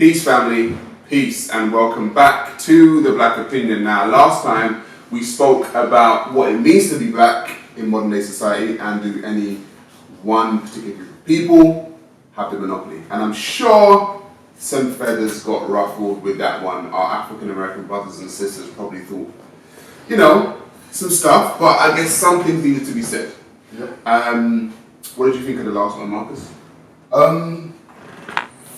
Peace, family. Peace, and welcome back to the Black Opinion. Now, last time we spoke about what it means to be black in modern day society, and do any one particular group of people have the monopoly. And I'm sure some feathers got ruffled with that one. Our African American brothers and sisters probably thought, some stuff, but I guess some things needed to be said. Yep. What did you think of the last one, Marcus?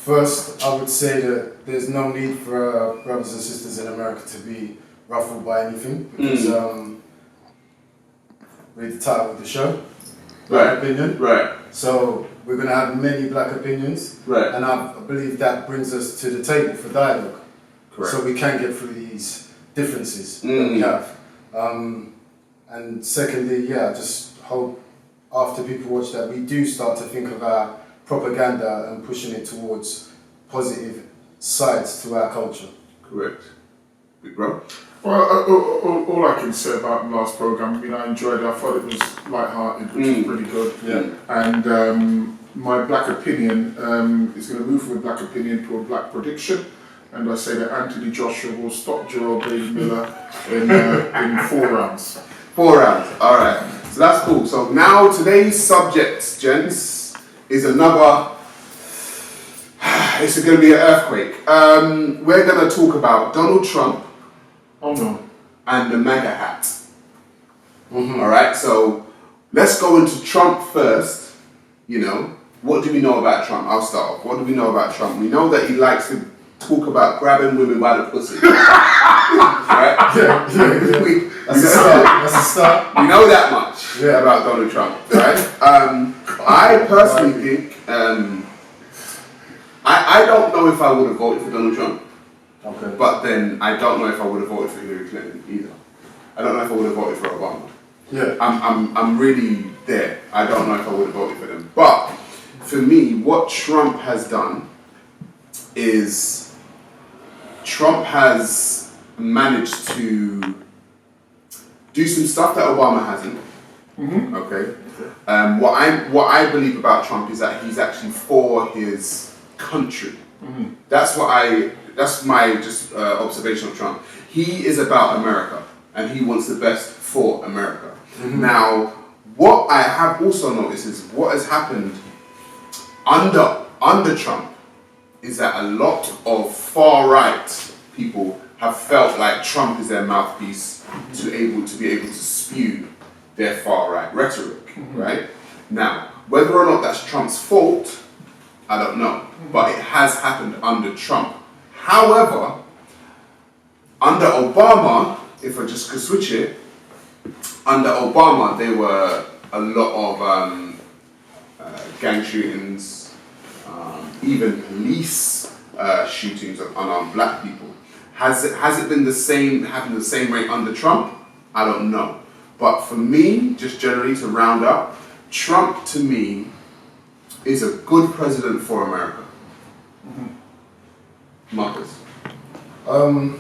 First, I would say that there's no need for brothers and sisters in America to be ruffled by anything, because read the title of the show, Black Opinion. Right. So we're going to have many black opinions, right, and I believe that brings us to the table for dialogue. Correct. So we can get through these differences that we have. And secondly, I just hope after people watch that, we do start to think of our propaganda and pushing it towards positive sides to our culture. Correct. Big Bro? Well, all I can say about the last programme, I enjoyed it. I thought it was light-hearted, which is pretty good. Yeah. And my black opinion is going to move from a black opinion to a black prediction. And I say that Anthony Joshua will stop Gerald Bailey Miller in 4 rounds. 4 rounds, alright. So that's cool. So now today's subject, gents, is another, it's going to be an earthquake. We're going to talk about Donald Trump. Oh no. And the MAGA hat. Alright, so let's go into Trump first. What do we know about Trump? I'll start off. What do we know about Trump? We know that he likes to talk about grabbing women by the pussy. Right? Yeah. That's a start. We know that much about Donald Trump, right? I personally think, I don't know if I would have voted for Donald Trump. Okay. But then I don't know if I would have voted for Hillary Clinton either. I don't know if I would have voted for Obama. Yeah. I'm really there. I don't know if I would have voted for them. But for me, what Trump has done is Trump has managed to do some stuff that Obama hasn't. Okay. What I believe about Trump is that he's actually for his country. That's my observation of Trump. He is about America, and he wants the best for America. Now, what I have also noticed is what has happened under Trump is that a lot of far-right people have felt like Trump is their mouthpiece to be able to spew their far-right rhetoric, right? Now, whether or not that's Trump's fault, I don't know, but it has happened under Trump. However, under Obama, if I just could switch it, under Obama there were a lot of gang shootings, even police shootings of unarmed black people. Has it been happened the same rate under Trump? I don't know. But for me, just generally to round up, Trump to me is a good president for America. Marcus? I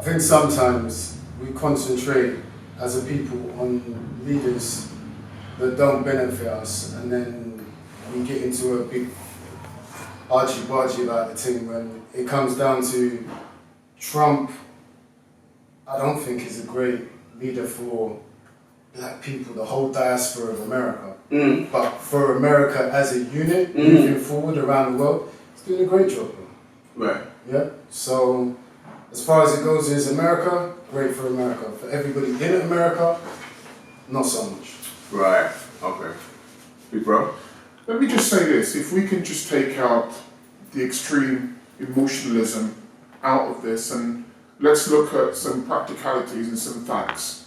think sometimes we concentrate as a people on leaders that don't benefit us, and then we get into a big archie-barchie about the thing when it comes down to Trump. I don't think he's a great leader for black people, the whole diaspora of America. But for America as a unit, moving forward around the world, he's doing a great job. Right. Yeah. So as far as it goes is America, great for America. For everybody in America, not so much. Right. Okay. Big Bro? Let me just say this, if we can just take out the extreme emotionalism out of this and let's look at some practicalities and some facts.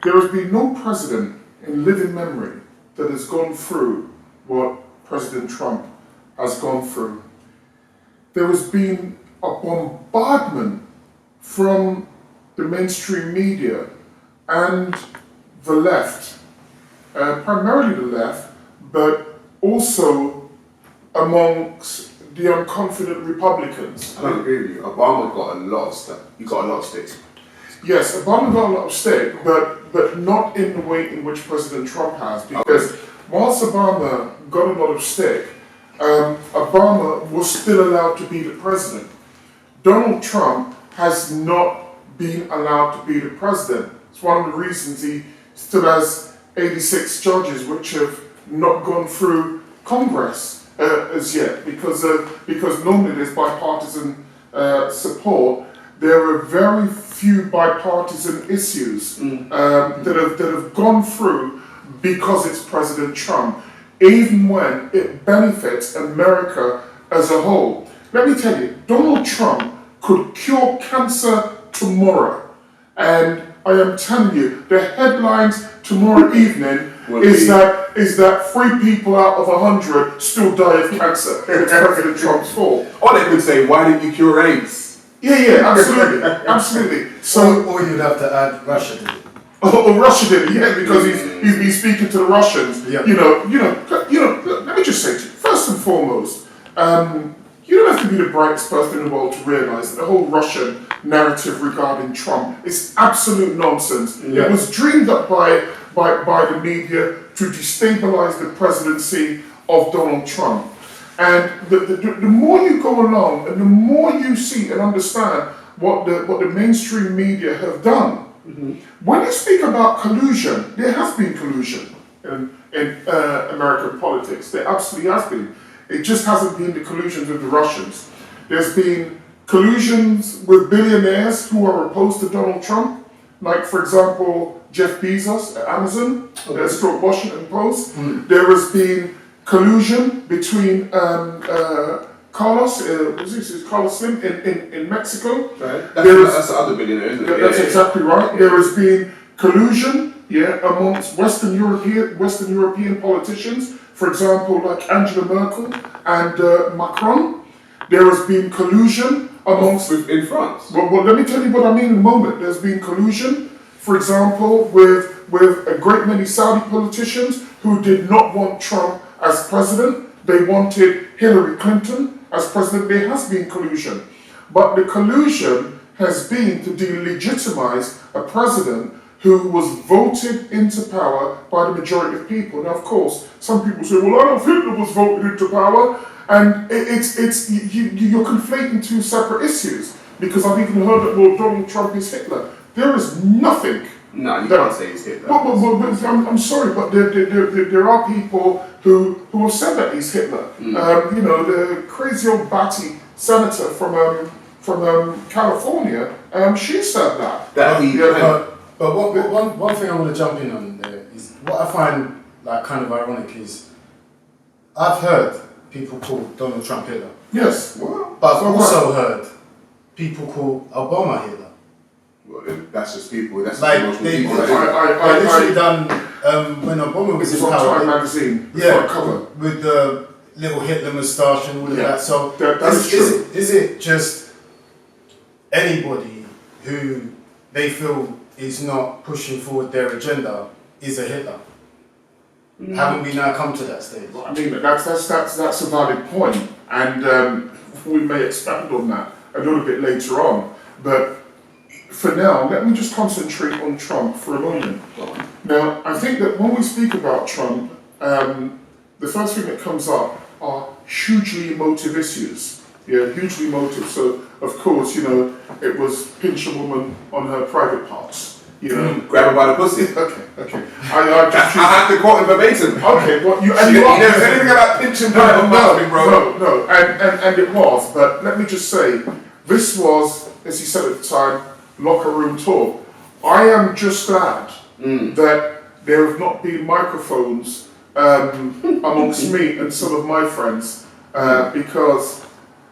There has been no president in living memory that has gone through what President Trump has gone through. There has been a bombardment from the mainstream media and the left, primarily the left, but also amongst the unconfident Republicans. I don't agree with you. Obama got a lot of stuff. He got a lot of sticks. Yes, Obama got a lot of stick, but not in the way in which President Trump has, because whilst Obama got a lot of stick, Obama was still allowed to be the president. Donald Trump has not been allowed to be the president. It's one of the reasons he still has 86 judges which have not gone through Congress as yet, because normally there's bipartisan support. There are very few bipartisan issues that have gone through because it's President Trump, even when it benefits America as a whole. Let me tell you, Donald Trump could cure cancer tomorrow, and I am telling you, the headlines tomorrow evening is that 3 people out of 100 still die of cancer. It's President Trump's fault. Or they could say, why didn't you cure AIDS? Yeah, absolutely, absolutely. So, or you'd have to add Russia to it. Or Russia did it, yeah, because he's been speaking to the Russians. Yeah. You know. Look, let me just say to you, first and foremost, you don't have to be the brightest person in the world to realise that the whole Russian narrative regarding Trump is absolute nonsense. Yeah. It was dreamed up by the media to destabilise the presidency of Donald Trump. And the more you go along, and the more you see and understand what the mainstream media have done. When you speak about collusion, there has been collusion in American politics. There absolutely has been. It just hasn't been the collusions with the Russians. There's been collusions with billionaires who are opposed to Donald Trump, like, for example, Jeff Bezos at Amazon, stroke Washington Post. There has been collusion between Carlos Slim in Mexico. Right. That's the other billionaire, isn't it? That's exactly right. There has been collusion, amongst Western European politicians. For example, like Angela Merkel and Macron. There has been collusion amongst in France. Well, let me tell you what I mean in a moment. There's been collusion, for example, with a great many Saudi politicians who did not want Trump as president. They wanted Hillary Clinton as president. There has been collusion. But the collusion has been to delegitimize a president who was voted into power by the majority of people. Now, of course, some people say, well, Adolf Hitler was voted into power, and you're conflating 2 separate issues, because I've even heard that, well, Donald Trump is Hitler. There is nothing. No, you can't say he's Hitler. I'm sorry, but there are people who have said that he's Hitler. The crazy old batty senator from California, she said that. But one thing I want to jump in on there is what I find like kind of ironic is I've heard people call Donald Trump Hitler. Yes. But I've also heard people call Obama Hitler. Well, that's just people. That's like just they people. literally done when Obama was in power. Time magazine. Yeah, cover with the little Hitler moustache and all of that. So that's true. Is it just anybody who they feel is not pushing forward their agenda is a Hitler? Haven't we now come to that stage? Well, I mean, that's a valid point, and we may expand on that a little bit later on. But for now, let me just concentrate on Trump for a moment. Now, I think that when we speak about Trump, the first thing that comes up are hugely emotive issues. Yeah, hugely emotive. So, of course, it was pinch a woman on her private parts. Grab her by the pussy. Okay. I have to quote him verbatim. Okay, well, you never said anything about pinching private parts, bro. No, and it was. But let me just say, this was, as he said at the time, locker room talk. I am just glad that there have not been microphones amongst me and some of my friends, because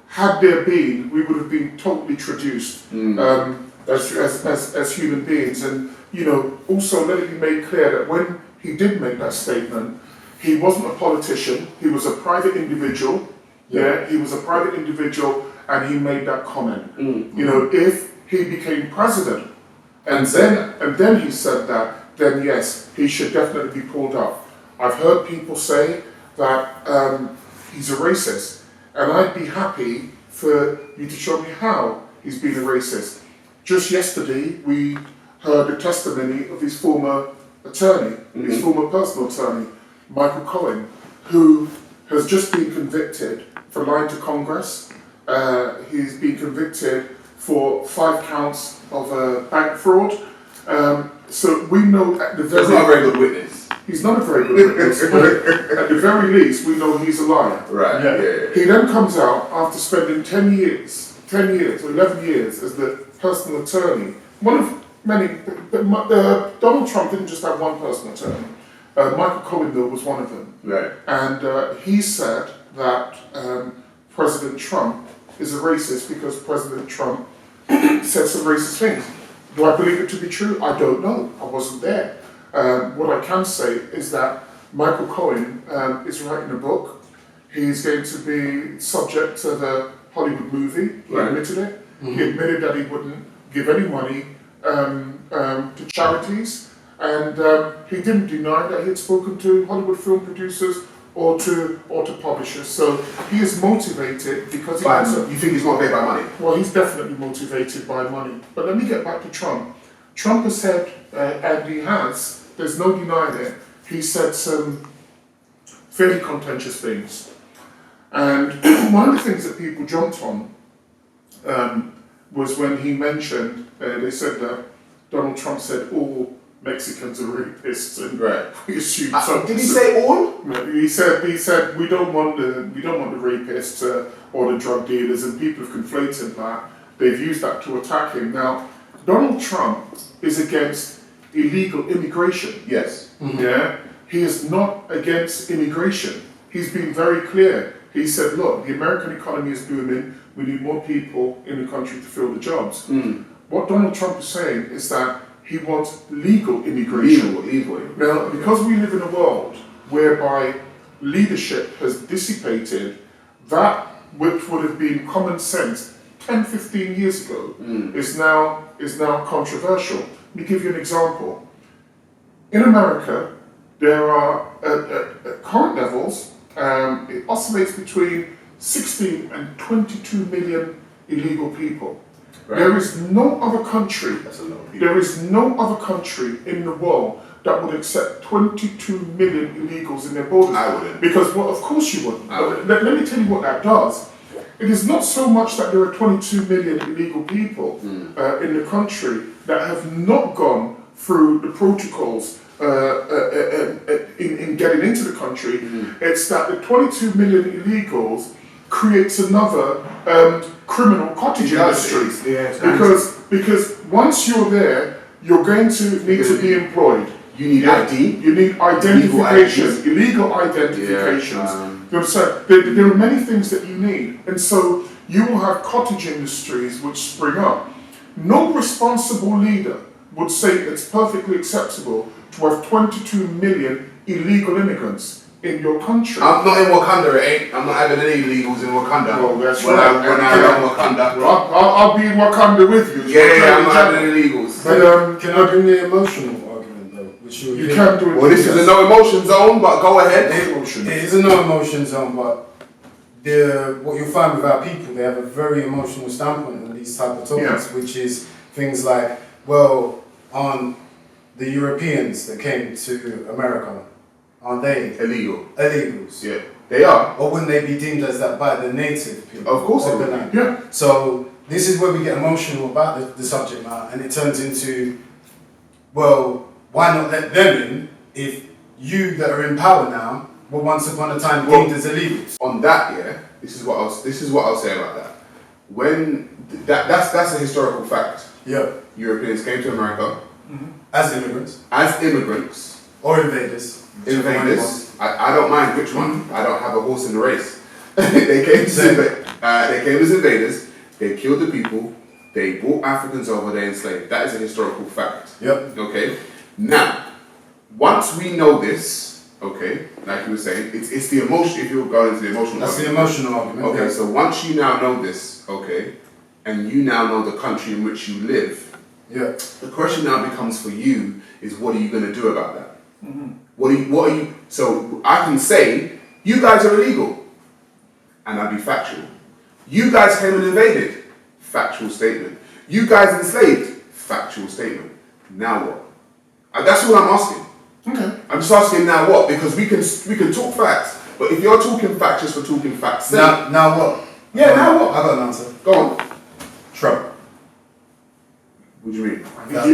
had there been, we would have been totally traduced as human beings. And also let it be made clear that when he did make that statement, he wasn't a politician. He was a private individual. Yeah, he was a private individual, and he made that comment. If he became president, and then he said that, then yes, he should definitely be pulled up. I've heard people say that he's a racist, and I'd be happy for you to show me how he's been a racist. Just yesterday, we heard the testimony of his former attorney, his former personal attorney, Michael Cohen, who has just been convicted for lying to Congress. He's been convicted for 5 counts of bank fraud. So we know at the very... He's not a very good witness. He's not a very good witness, but at the very least, we know he's a liar. Right, yeah. He then comes out after spending 10 years or 11 years as the personal attorney. One of many... Donald Trump didn't just have one personal attorney. Michael Cohen, though, was one of them. Right. And he said that President Trump is a racist because President Trump said some racist things. Do I believe it to be true? I don't know. I wasn't there. What I can say is that Michael Cohen is writing a book. He's going to be subject to the Hollywood movie. He admitted it. Mm-hmm. He admitted that he wouldn't give any money to charities. And he didn't deny that he had spoken to Hollywood film producers or to publishers. So he is motivated because he wants You think he's motivated by money? Well, he's definitely motivated by money. But let me get back to Trump. Trump has said, and he has, there's no denying it, he said some fairly contentious things. And one of the things that people jumped on was when he mentioned, they said that Donald Trump said all Mexicans are rapists, and we assume. Did he say all? He said we don't want the rapists or the drug dealers, and people have conflated that. They've used that to attack him. Now, Donald Trump is against illegal immigration. Yes. Mm-hmm. Yeah, he is not against immigration. He's been very clear. He said, "Look, the American economy is booming. We need more people in the country to fill the jobs." Mm. What Donald Trump is saying is that he wants legal immigration. Legal. Now, because we live in a world whereby leadership has dissipated, that which would have been common sense 10, 15 years ago is now controversial. Let me give you an example. In America, there are, at current levels, it oscillates between 16 and 22 million illegal people. Right. There is no other country. There is no other country in the world that would accept 22 million illegals in their borders. I wouldn't. Because, well, of course you wouldn't. Let me tell you what that does. It is not so much that there are 22 million illegal people in the country that have not gone through the protocols in getting into the country. It's that the 22 million illegals creates another criminal cottage industry. Because once you're there, you're going to need to be employed. You need ID. You need identification, illegal identifications. You understand? There are many things that you need. And so you will have cottage industries which spring up. No responsible leader would say it's perfectly acceptable to have 22 million illegal immigrants in your country. I'm not in Wakanda, it ain't. I'm not having any illegals in Wakanda. Well, that's when right. When I'm in Wakanda. Well, I'll be in Wakanda with you. Yeah, I'm not having any illegals. But, can I bring the emotional argument though? Which you can do it. Well, this is a no emotion zone, but go ahead. It is a no emotion zone, but what you'll find with our people, they have a very emotional standpoint on these type of topics, which is things like, well, on the Europeans that came to America, aren't they illegal? Illegals. Yeah, they are. Or wouldn't they be deemed as that by the native people? Of course they would. would. Yeah. So this is where we get emotional about the subject matter, and it turns into, well, why not let them in if you that are in power now were once upon a time deemed as illegals? On that, this is what I'll say about that. When that's a historical fact. Yeah. Europeans came to America as immigrants. Or invaders. I don't mind which one. I don't have a horse in the race. They came as invaders. They killed the people. They brought Africans over. They enslaved. That is a historical fact. Yep. Okay. Now, once we know this, okay, like you were saying, it's the emotion. If you're going into the emotional, that's the emotional argument. Okay. So once you now know this, okay, and you now know the country in which you live. Yeah. The question now becomes for you is what are you going to do about that? What are you? So I can say you guys are illegal, and I'll be factual. You guys came and invaded, factual statement. You guys enslaved, factual statement. Now what? That's all I'm asking. Okay. I'm just asking now what, because we can talk facts, But if you're talking fact just for talking fact's sake, Now what? yeah, now what? I got an answer. Go on. Trump. What do you mean?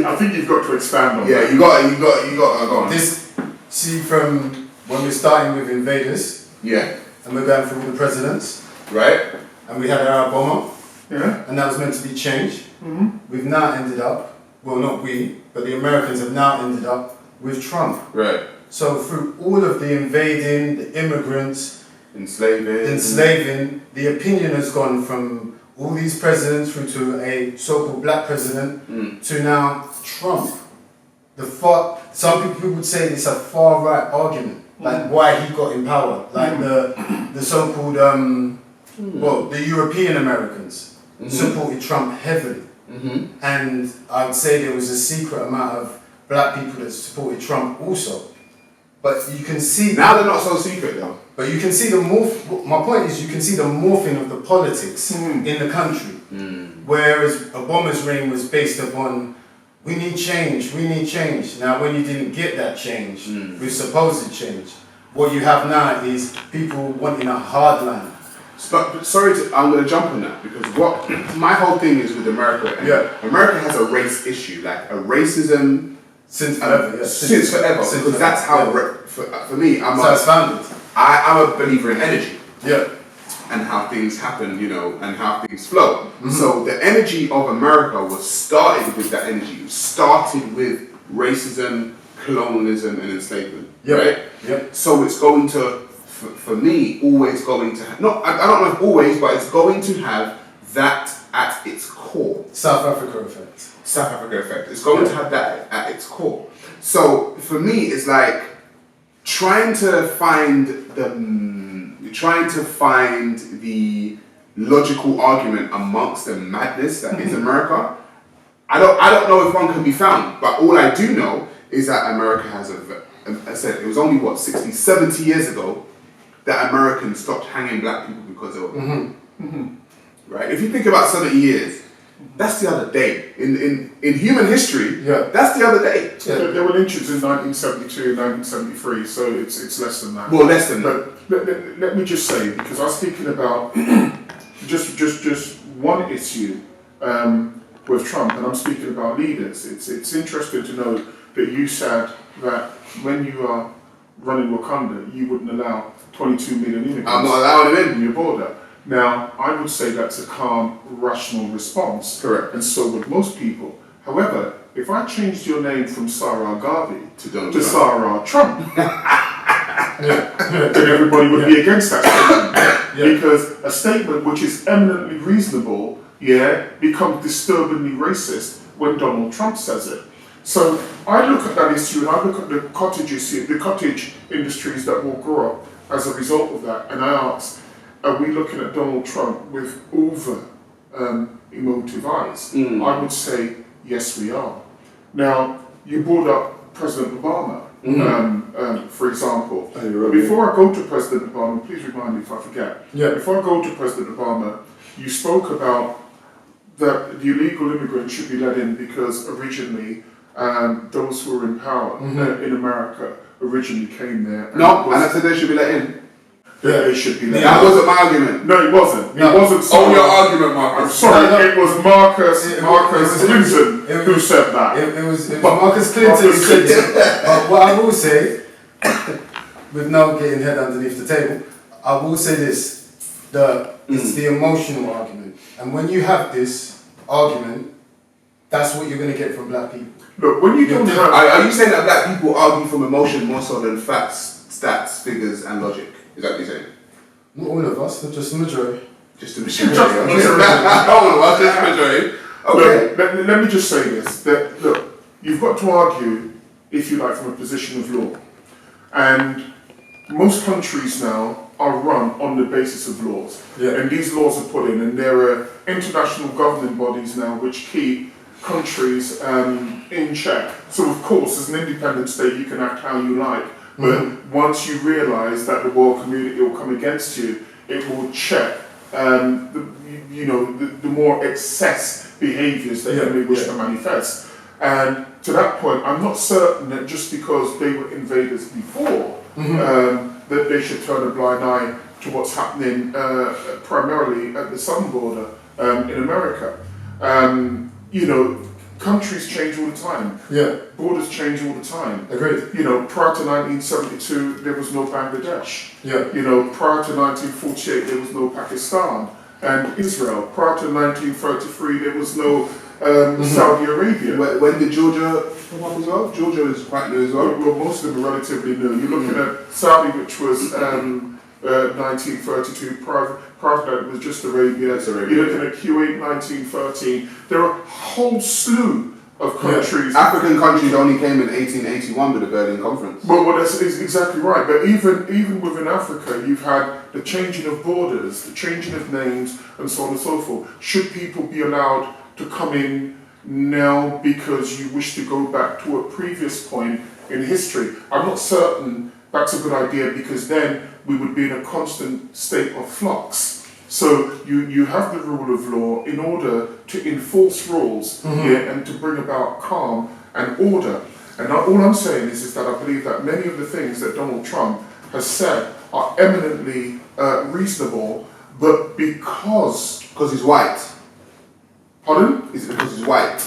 I think you've got to expand on Yeah, that. you got. Go on. This, see, from when we're starting with invaders, Yeah. and we're going through all the presidents, Right. and we had our Obama, Yeah. and that was meant to be changed. Mm-hmm. We've now ended up, well, not we, but the Americans have now ended up with Trump. Right. So through all of the invading, the immigrants, enslaving, the opinion has gone from all these presidents through to a so-called black president to now Trump. Some people would say it's a far right argument, like why he got in power, like the so-called the European Americans supported Trump heavily, and I would say there was a secret amount of black people that supported Trump also. But you can see Now they're not so secret though. But you can see the morph. My point is, you can see the morphing of the politics in the country. Whereas Obama's reign was based upon, we need change. Now, when you didn't get that change, with supposed change, what you have now is people wanting a hard line. But sorry, I'm going to jump on that because what my whole thing is with America. America has a race issue, like a racism. Since forever, Since forever, because that's how, for me, I'm a believer in energy. Yeah. And how things happen, and how things flow. So the energy of America was started with that energy. It started with racism, colonialism, and enslavement. Right? Yep. So it's going to, for me, always going to have, I don't know if always, but it's going to have that at its core. South Africa effect. It's going to have that at its core. So for me, it's like trying to find the logical argument amongst the madness that is America. I don't know if one can be found, but all I do know is that America has I said it was only 60, 70 years ago that Americans stopped hanging black people because they were right. If you think about 70 years. That's the other day. In human history, that's the other day. Yeah. There were lynchings in 1972 and 1973, so it's less than that. Well, less than that. But let me just say, because I was speaking about just one issue with Trump, and I'm speaking about leaders. It's interesting to know that you said that when you are running Wakanda, you wouldn't allow 22 million immigrants. I'm not allowing them in your border. Now, I would say that's a calm, rational response. Correct. And so would most people. However, if I changed your name from Ra Garvey to Sarah Trump, then everybody would be against that statement. Because a statement which is eminently reasonable, becomes disturbingly racist when Donald Trump says it. So I look at that issue and I look at the cottage industries that will grow up as a result of that, and I ask, are we looking at Donald Trump with over emotive eyes? I would say, yes, we are. Now, you brought up President Obama, for example. Before I go to President Obama, please remind me if I forget. Before I go to President Obama, you spoke about that the illegal immigrants should be let in because originally those who were in power in America originally came there. And I said they should be let in. They should be let in. That wasn't my argument. No, it wasn't. It wasn't. Oh, your argument, Marcus. I'm sorry, it was Marcus Clinton who said that. It was Marcus Clinton who said that. But what I will say, with no getting head underneath the table, I will say this, it's the emotional argument. And when you have this argument, that's what you're going to get from black people. Look, when you don't have... Are you saying that black people argue from emotion more so than facts, stats, figures, and logic? Is that what you're saying? Not all of us, just the majority. Just the majority. Not all of us, just the majority. Okay. Look, let me just say this. That, look, you've got to argue, if you like, from a position of law. And most countries now are run on the basis of laws. And these laws are put in, and there are international governing bodies now which keep countries in check. So of course, as an independent state, you can act how you like. But once you realise that the world community will come against you, it will check the more excess behaviours that you may wish to manifest. And to that point, I'm not certain that just because they were invaders before, that they should turn a blind eye to what's happening primarily at the southern border in America. Countries change all the time. Yeah. Borders change all the time. Agreed. Prior to 1972, there was no Bangladesh. Yeah. Prior to 1948, there was no Pakistan and Israel. Prior to 1933, there was no Saudi Arabia. When did Georgia come up as well? Georgia is quite new as well. Well, most of them are relatively new. You're looking at Saudi, which was 1932. Prior to that, it was just Arabia. You're looking at Kuwait, 1913. There are a whole slew of countries. Yeah. African countries only came in 1881 with the Berlin Conference. Well, that's exactly right. But even within Africa, you've had the changing of borders, the changing of names, and so on and so forth. Should people be allowed to come in now because you wish to go back to a previous point in history? I'm not certain that's a good idea, because then we would be in a constant state of flux. So you have the rule of law in order to enforce rules and to bring about calm and order. And all I'm saying is that I believe that many of the things that Donald Trump has said are eminently reasonable, but because he's white. Pardon? Is it because he's white?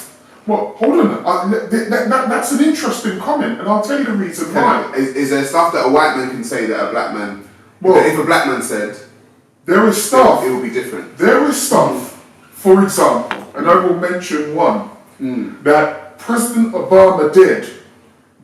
Well, hold on. That's an interesting comment, and I'll tell you the reason why. Is there stuff that a white man can say that a black man... Well, if a black man said... There is stuff... It will be different. There is stuff, for example, and I will mention one, that President Obama did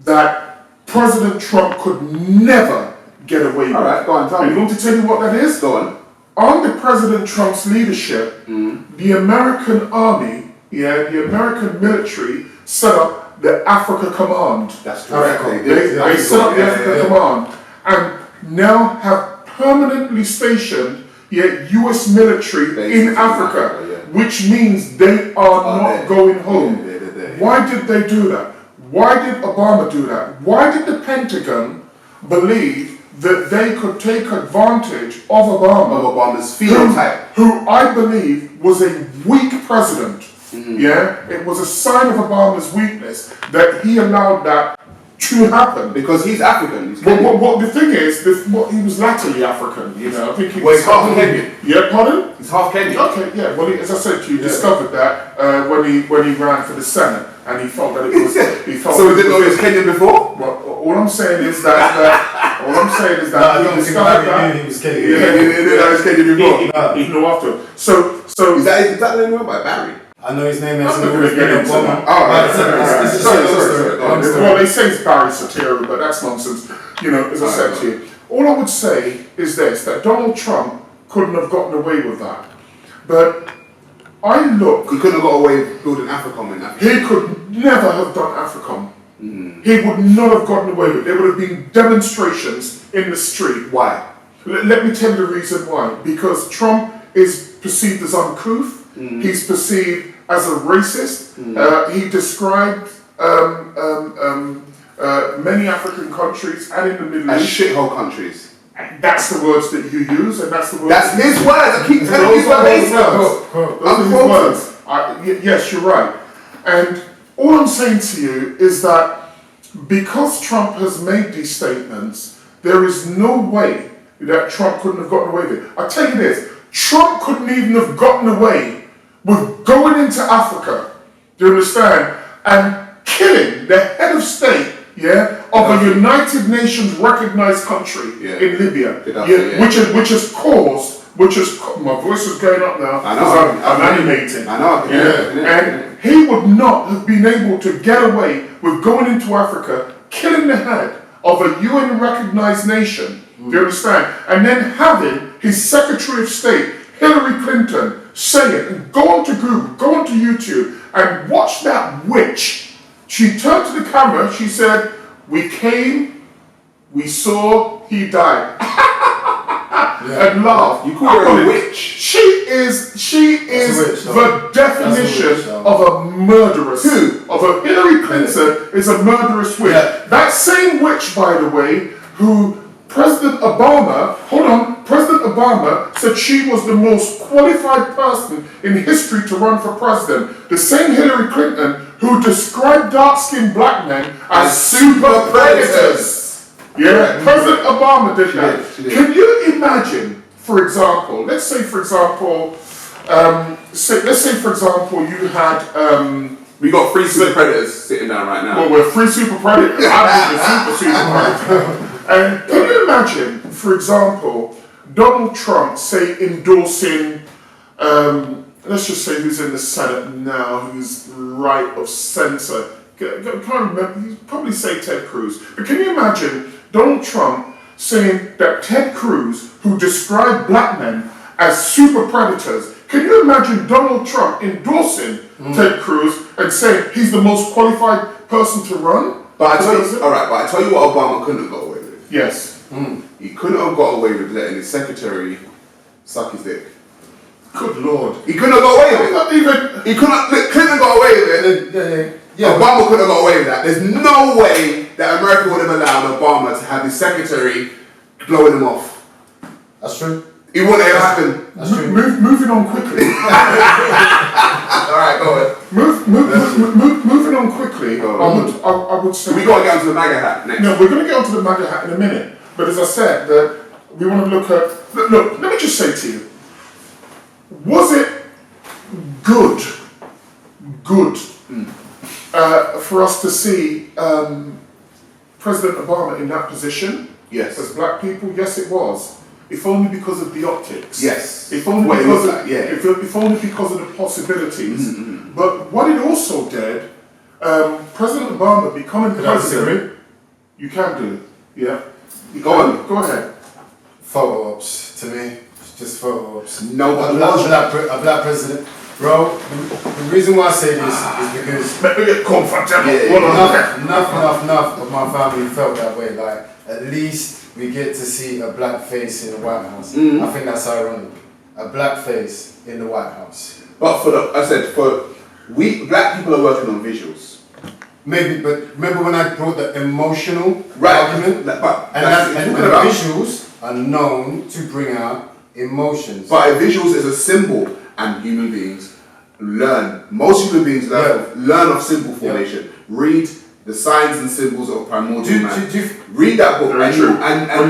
that President Trump could never get away with. All right, go on, tell me. You want to tell you what that is? Go on. Under President Trump's leadership, the American army, the American military set up the Africa Command. That's correct. They set up the Africa Command and now have permanently stationed US military in Africa, which means they are not going home. Why did they do that? Why did Obama do that? Why did the Pentagon believe that they could take advantage of Obama's phenotype, who I believe was a weak president? It was a sign of Obama's weakness that he allowed that to happen. Because he's African. Well, the thing is, he was latterly African. I think he's half Kenyan. Yeah, pardon? He's half Kenyan. Okay, yeah. Well, as I said to you, discovered that when he ran for the Senate, and he felt that it was. So he didn't know he was Kenyan before. Well, all I'm saying is that. He discovered that. He was Kenyan. He didn't know he was Kenyan before. He knew after. So is that the name by Barry? I know his name is Obama. Sorry. Well, they say it's Barry Soetoro, but that's nonsense. As I said to you, all I would say is this: that Donald Trump couldn't have gotten away with that. But he couldn't have got away with building AFRICOM in Africa. He could never have done AFRICOM. He would not have gotten away with it. There would have been demonstrations in the street. Why? Let me tell you the reason why. Because Trump is perceived as uncouth. He's perceived as a racist. He described many African countries and in the Middle As East. shithole countries. That's the words that you use, and that's the words. That's his words. I keep telling you what his words. Those are his words. Yes, you're right. And all I'm saying to you is that because Trump has made these statements, there is no way that Trump couldn't have gotten away with it. I tell you this: Trump couldn't even have gotten away with going into Africa. Do you understand? And killing the head of state, of a United Nations recognized country in Libya, which has caused, my voice is going up now because I'm animating. I know. And he would not have been able to get away with going into Africa, killing the head of a UN recognized nation. Do you understand? And then having his Secretary of State, Hillary Clinton, say it, and go onto Google, go onto YouTube, and watch that witch. She turned to the camera, she said, "We came, we saw, he died." And laughed. You call her a witch? She is the definition of a murderess. Who? Of a Hillary Clinton is a murderous witch. That same witch, by the way, who President Obama said she was the most qualified person in history to run for president. The same Hillary Clinton who described dark-skinned black men as super predators. Yeah, President Obama did that. She did. Can you imagine, for example, let's say for example, you had We got 3 super predators sitting down right now. well, we're 3 super predators. I'm the super predator. And can you imagine, for example, Donald Trump say endorsing, let's just say who's in the Senate now, who's right of centre. Can't remember. He'd probably say Ted Cruz. But can you imagine Donald Trump saying that Ted Cruz, who described black men as super predators, can you imagine Donald Trump endorsing Ted Cruz and saying he's the most qualified person to run? But I tell you what Obama couldn't have got away with. Yes. He couldn't have got away with letting his secretary suck his dick. Good Lord. He couldn't have got away with it. Not even. He couldn't. Clinton got away with it. Obama couldn't have got away with that. There's no way that America would have allowed Obama to have his secretary blowing him off. That's true. It wouldn't have happened. That's true. Moving on quickly. Alright, go ahead. Moving on quickly. I would say. We got to get onto the MAGA hat next. No, we're going to get onto the MAGA hat in a minute. But as I said, that we want to look at. Look, let me just say to you. Was it good for us to see President Obama in that position? Yes. As black people? Yes, it was. If only because of the optics. Yes. If only What it because looked of, like, yeah. if only because of the possibilities. But what it also did, President Obama becoming president. You can do it. Yeah. Go on. Go ahead. Photo ops to me. It's just photo ops. No, a black president. Bro, the reason why I say this is because Let me get comfortable. enough of my family felt that way. Like, at least we get to see a black face in the White House. I think that's ironic. A black face in the White House. But we black people are working on visuals. Maybe, but remember when I brought the emotional And argument? The visuals are known to bring out emotions. But a visuals is a symbol, and human beings learn. Most human beings learn of symbol formation. Read the signs and symbols of primordial man. Read that book, and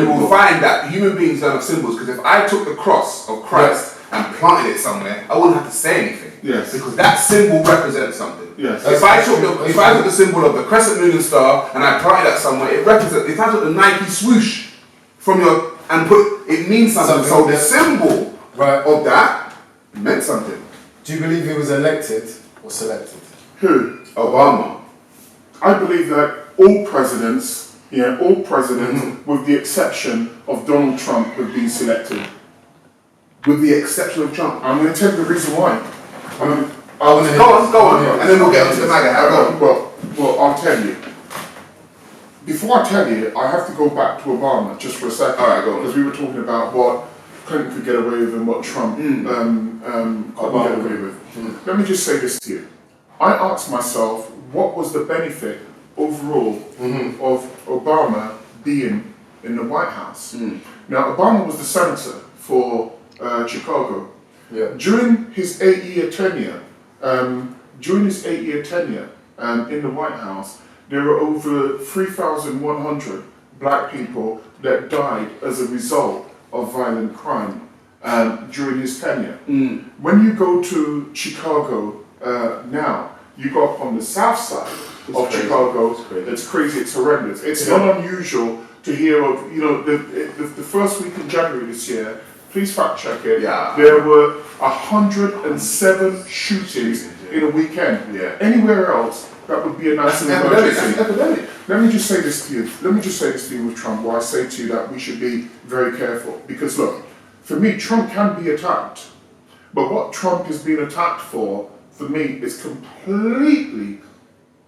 you will find that human beings learn of symbols. Because if I took the cross of Christ and planted it somewhere, I wouldn't have to say anything. Yes. Because that symbol represents something. Yes. If I took the symbol of the crescent moon and star and I planted that somewhere, it represents. If I took the Nike swoosh from it means something. So the symbol of that meant something. Do you believe he was elected or selected? Who? Obama. I believe that all presidents, with the exception of Donald Trump, have been selected. With the exception of Trump. I'm going to tell you the reason why. Go on, and then we'll get onto the MAGA hat. Well, I'll tell you. Before I tell you, I have to go back to Obama just for a second. All right, go on. Because we were talking about what Clinton could get away with and what Trump couldn't get away with. Let me just say this to you. I asked myself, what was the benefit overall of Obama being in the White House? Now, Obama was the senator for Chicago. Yeah. During his 8-year tenure, in the White House, there were over 3,100 black people that died as a result of violent crime during his tenure. When you go to Chicago now, you go up on the south side of Chicago, it's crazy, it's horrendous. It's not unusual to hear of, the first week in January this year, please fact check it, there were 107 shootings in a weekend. Anywhere else, that would be a national emergency. Epidemic. Let me just say this to you. With Trump, where I say to you that we should be very careful. Because look, for me, Trump can be attacked. But what Trump is being attacked for me, is completely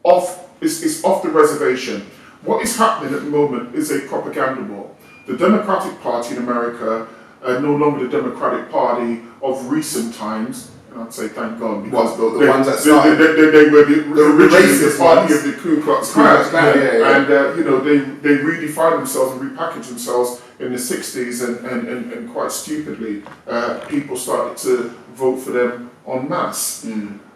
off the reservation. What is happening at the moment is a propaganda war. The Democratic Party in America no longer the Democratic Party of recent times. And I'd say thank God, because the ones that started they were the racist party ones. of the Ku Klux Klan. And they redefined themselves and repackaged themselves in the 60s, and quite stupidly, people started to vote for them en masse.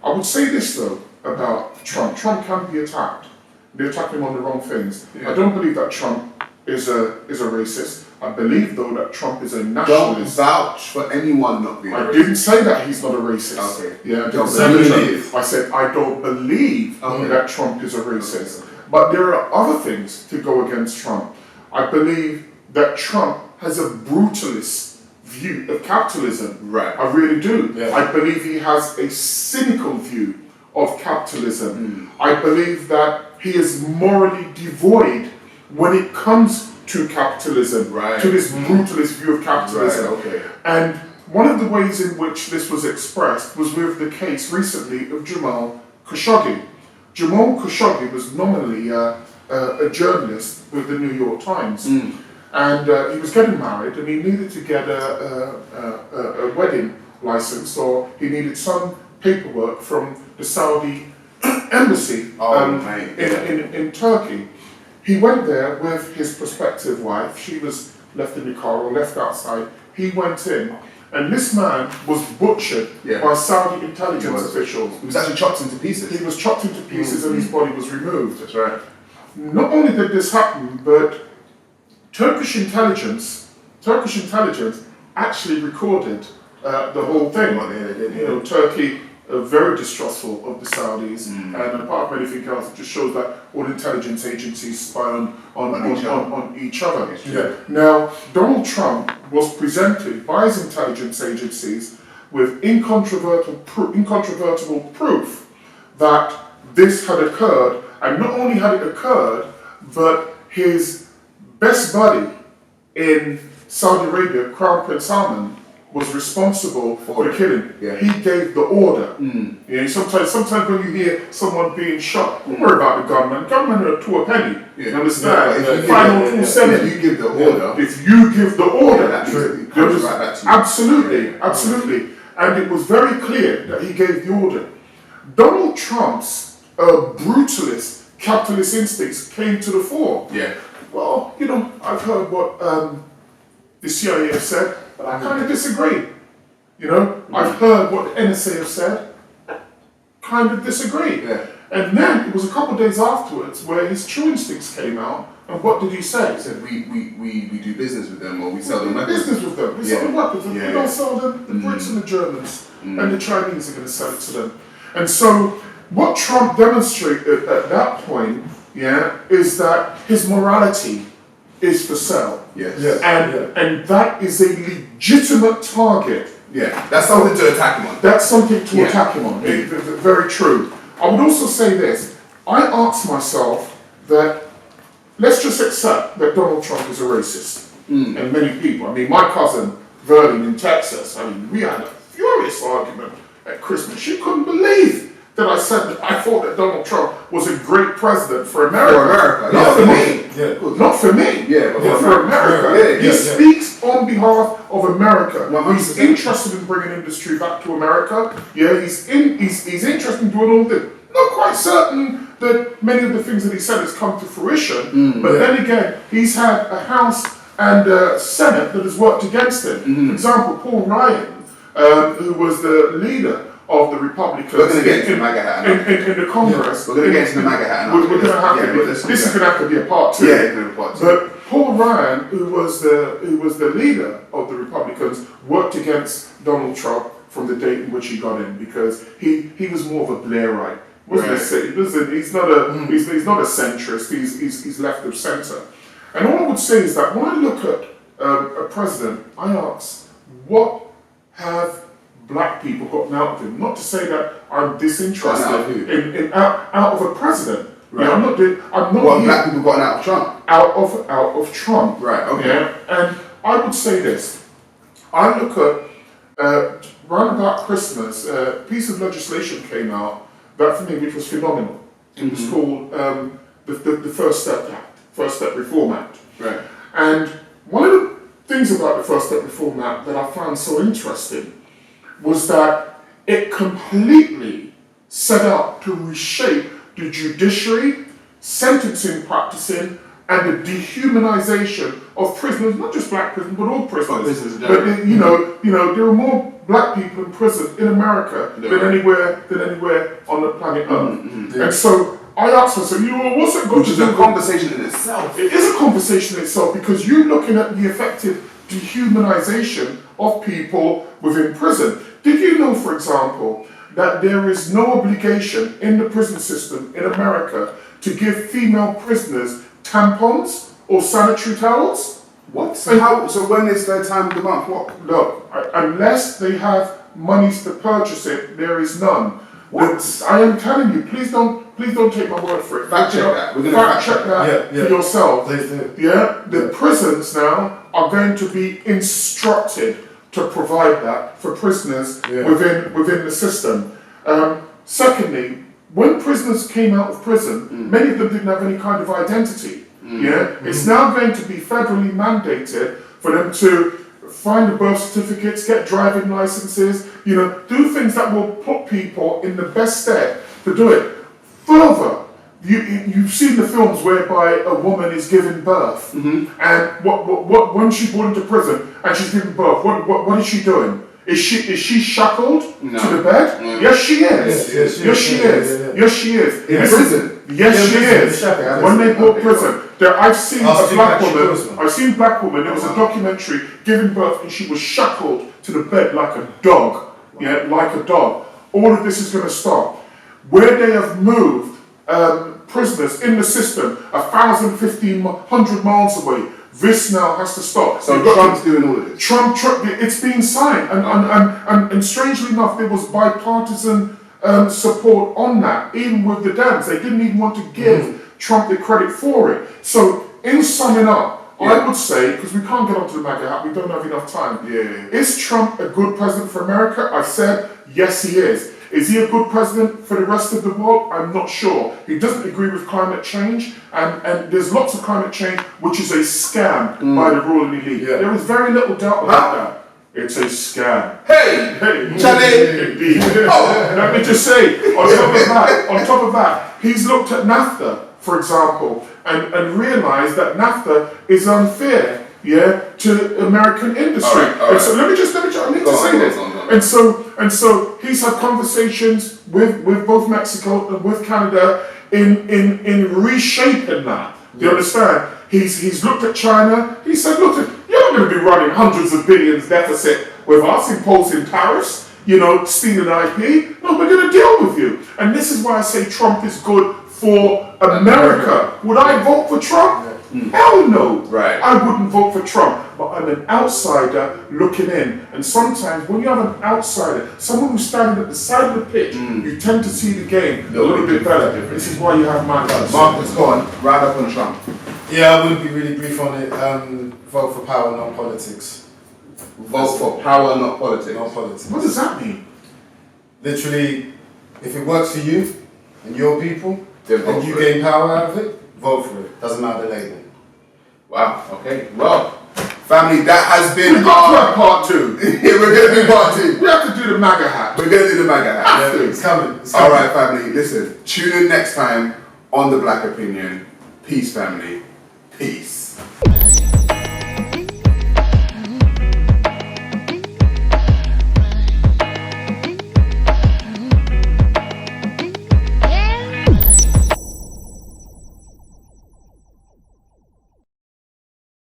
I would say this though about Trump. Trump can be attacked. They attack him on the wrong things. I don't believe that Trump is a racist. I believe though that Trump is a Don't nationalist. vouch for anyone not being a I racist. didn't say that he's not a racist. Okay. Yeah, I Don't didn't say believe. that. I said I don't believe Okay. that Trump is a racist. But there are other things to go against Trump. I believe that Trump has a brutalist view of capitalism. Right. I really do. Yeah. I believe he has a cynical view of capitalism. I believe that he is morally devoid when it comes to capitalism, Right. to this brutalist view of capitalism. Right, okay. And one of the ways in which this was expressed was with the case recently of Jamal Khashoggi. Jamal Khashoggi was nominally a journalist with the New York Times. And he was getting married and he needed to get a wedding license, or he needed some paperwork from the Saudi embassy in Turkey. He went there with his prospective wife. She was left in the car or left outside. He went in, and this man was butchered by Saudi intelligence officials. He was actually chopped into pieces. He was chopped into pieces and his body was removed. That's right. Not only did this happen, but Turkish intelligence actually recorded the whole thing. You know, Turkey very distrustful of the Saudis, and apart from anything else, it just shows that all intelligence agencies spy on each other. Yeah. Now, Donald Trump was presented by his intelligence agencies with incontrovertible proof that this had occurred, and not only had it occurred, but his best buddy in Saudi Arabia, Crown Prince Salman, was responsible for the killing. Yeah. He gave the order. You know, sometimes when you hear someone being shot, don't worry about the gunman. Gunmen are to a penny. Yeah. You understand? Yeah, If you give the order, if you give the order, that means it comes right back to you. Absolutely. And it was very clear that he gave the order. Donald Trump's brutalist capitalist instincts came to the fore. Yeah. Well, you know, I've heard what the CIA have said, but I kind of disagree. You know, I've heard what the NSA have said, kind of disagree. Yeah. And then it was a couple of days afterwards where his true instincts came out, and what did he say? He said we do business with them, or we sell them weapons. Business with them. We sell them weapons. Yeah. We don't sell them. The Brits and the Germans and the Chinese are going to sell it to them. And so what Trump demonstrated at that point, is that his morality is for sale. Yes. And that is a legitimate target. Yeah. That's something to attack him on. That's something to attack him on. Very true. I would also say this. I asked myself that, let's just accept that Donald Trump is a racist. And many people. I mean, my cousin, Verlin in Texas, I mean, we had a furious argument at Christmas. She couldn't believe that I said that I thought that Donald Trump was a great president for America. For America. Not for me. Yeah. Not for me. Yeah, But for America. He Yeah. speaks on behalf of America. 100%. He's interested in bringing industry back to America. Yeah, he's interested in doing all this. Not quite certain that many of the things that he said has come to fruition, but then again, he's had a House and a Senate that has worked against him. For example, Paul Ryan, who was the leader of the Republicans We're going to get into the MAGA hat. in the Congress. We're going to get into the MAGA hat. We're going to have to. This is going to have to be a part two. Yeah, it's going to be a part two. But Paul Ryan, who was the leader of the Republicans, worked against Donald Trump from the date in which he got in, because he was more of a Blairite. He's not a centrist. He's left of centre. And all I would say is that when I look at a president, I ask, what have black people gotten out of him? Not to say that I'm disinterested in out of a president. Right. Yeah, I'm not What here black people gotten out of Trump? out of Trump. Right, okay. Yeah? And I would say this. I look at round about Christmas, a piece of legislation came out that for me, which was phenomenal. It was called the First Step Act, First Step Reform Act. Right. And one of the things about the First Step Reform Act that I found so interesting was that it completely set out to reshape the judiciary, sentencing practicing, and the dehumanization of prisoners, not just black prisoners, but all prisoners. But you know, there are more black people in prison in America than anywhere on the planet Earth. And so I asked myself, what's it got Which to is do a with conversation in itself. It is a conversation in itself because you're looking at the effective dehumanization of people within prison. Did you know, for example, that there is no obligation in the prison system in America to give female prisoners tampons or sanitary towels? What? So when is their time of the month? What? Look, unless they have monies to purchase it, there is none. What? I am telling you, please don't take my word for it. Fact check that. We're gonna fact check that for yourself. Please do. Yeah, the prisons now are going to be instructed to provide that for prisoners within the system. Secondly, when prisoners came out of prison, many of them didn't have any kind of identity. It's now going to be federally mandated for them to find the birth certificates, get driving licenses, do things that will put people in the best stead to do it. Further, you've seen the films whereby a woman is giving birth, and what when she's brought into prison and she's giving birth, what is she doing? Is she shackled to the bed? No. Yes, she is. Yes, she is. In prison? Yes, she is. When they brought prison, I've seen a black woman. I've seen black woman. There was a documentary giving birth, and she was shackled to the bed like a dog. Yeah, like a dog. All of this is going to stop. Where they have moved prisoners in the system 1,000, 1,500 miles away. This now has to stop. So Trump's doing all of this? Trump, it's been signed. And strangely enough, there was bipartisan support on that, even with the Dems. They didn't even want to give Trump the credit for it. So, in summing up, I would say, because we can't get onto the MAGA hat, we don't have enough time. Is Trump a good president for America? I said, yes, he is. Is he a good president for the rest of the world? I'm not sure. He doesn't agree with climate change, and there's lots of climate change, which is a scam by the ruling elite. There is very little doubt about that. It's a scam. Hey, Charlie. Indeed. Let me just say, on top of that, he's looked at NAFTA, for example, and realized that NAFTA is unfair. To American industry. All right. So let me just I need to say this. And so he's had conversations with both Mexico and with Canada in reshaping that. Do you understand? He's looked at China. He said, look, you're not going to be running hundreds of billions deficit with us, imposing tariffs, stealing IP. No, we're going to deal with you. And this is why I say Trump is good for America. Would I vote for Trump? Hell no. Right. I wouldn't vote for Trump, but I'm an outsider looking in. And sometimes when you have an outsider, someone who's standing at the side of the pitch, you tend to see the game a little bit better. This is why you have Marcus. Marcus, go on. Round up on Trump. Yeah, I wouldn't be really brief on it. Vote for power, not politics. Vote for power, not politics. Not politics. What does that mean? Literally, if it works for you and your people, Then vote and you for gain power out of it, vote for it. Doesn't matter the label. Wow, okay. Well, family, that has been We've got to have part 2. We're going to do part 2. We have to do the MAGA hat. We're going to do the MAGA hat. Have to. It's coming. Alright, family, listen. Tune in next time on The Black Opinion. Peace, family. Peace.